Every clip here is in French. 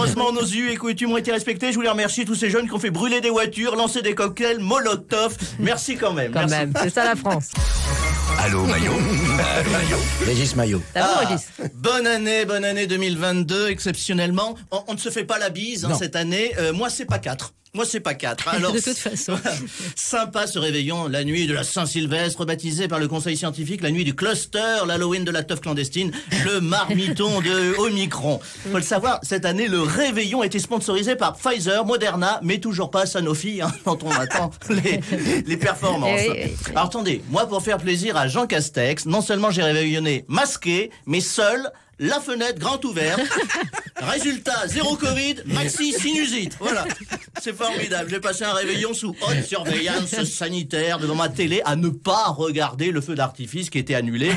Heureusement, nos us et coutumes ont été respectés. Je voulais remercier tous ces jeunes qui ont fait brûler des voitures, lancer des cocktails, Molotov. Merci quand même. Quand Merci. même, c'est ça la France. Allô, Maillot. Allô, Maillot. Régis Maillot. T'as bon, Régis? Bonne année 2022, exceptionnellement. On ne se fait pas la bise cette année. Moi, c'est pas 4. Alors, De toute façon. Sympa ce réveillon, la nuit de la Saint-Sylvestre, baptisée par le Conseil scientifique, la nuit du cluster, l'Halloween de la teuf clandestine, le marmiton de Omicron. Faut le savoir, cette année, le réveillon a été sponsorisé par Pfizer, Moderna, mais toujours pas Sanofi, dont on attend les performances. Alors attendez, moi pour faire plaisir à Jean Castex, non seulement j'ai réveillonné masqué, mais seul, la fenêtre grande ouverte. Résultat, 0 Covid, maxi sinusite. Voilà. C'est formidable. J'ai passé un réveillon sous haute surveillance sanitaire devant ma télé à ne pas regarder le feu d'artifice qui était annulé.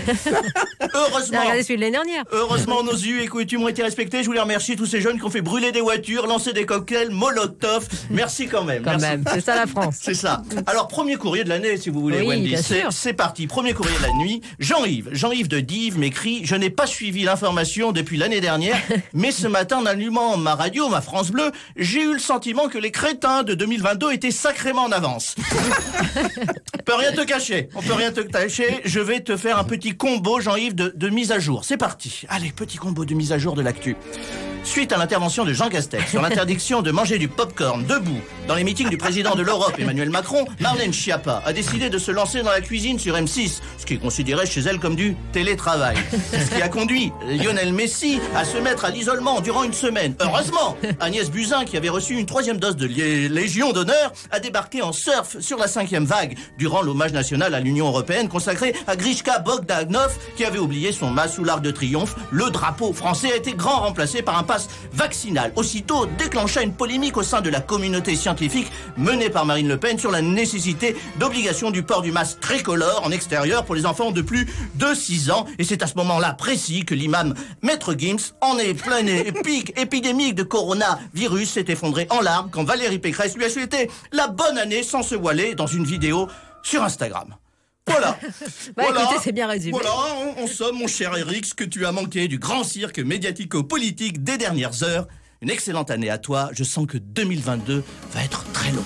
Heureusement. Regardez celui de l'année dernière. Heureusement, nos us et coutumes ont été respectés. Je voulais remercier tous ces jeunes qui ont fait brûler des voitures, lancer des cocktails, Molotov. Merci quand même. Quand Merci. même, c'est ça la France. C'est ça. Alors, premier courrier de l'année, si vous voulez, Oui, Wendy. bien sûr. C'est parti. Premier courrier de la nuit. Jean-Yves de Dives m'écrit: je n'ai pas suivi l'information depuis l'année dernière, mais ce matin, en allumant ma radio, ma France Bleu, j'ai eu le sentiment que les crétins de 2022 étaient sacrément en avance. On peut rien te cacher. Je vais te faire un petit combo, Jean-Yves, de mise à jour. C'est parti. Allez, petit combo de mise à jour de l'actu. Suite à l'intervention de Jean Castex sur l'interdiction de manger du popcorn debout dans les meetings du président de l'Europe, Emmanuel Macron, Marlène Schiappa a décidé de se lancer dans la cuisine sur M6, ce qui est considéré chez elle comme du télétravail. Ce qui a conduit Lionel Messi à se mettre à l'isolement durant une semaine. Heureusement, Agnès Buzyn, qui avait reçu une 3e dose de Légion d'honneur, a débarqué en surf sur la 5e vague durant l'hommage national à l'Union européenne consacré à Grishka Bogdanov, qui avait oublié son mât sous l'Arc de Triomphe. Le drapeau français a été grand remplacé par un pass vaccinal. Aussitôt déclencha une polémique au sein de la communauté scientifique menée par Marine Le Pen sur la nécessité d'obligation du port du masque tricolore en extérieur pour les enfants de plus de 6 ans. Et c'est à ce moment-là précis que l'imam Maître Gims, en plein pic épidémique de coronavirus, s'est effondré en larmes quand Valérie Pécresse lui a souhaité la bonne année sans se voiler dans une vidéo sur Instagram. Voilà. Écoutez, c'est bien résumé. Voilà, on somme, mon cher Eric, ce que tu as manqué du grand cirque médiatico-politique des dernières heures. Une excellente année à toi. Je sens que 2022 va être très long.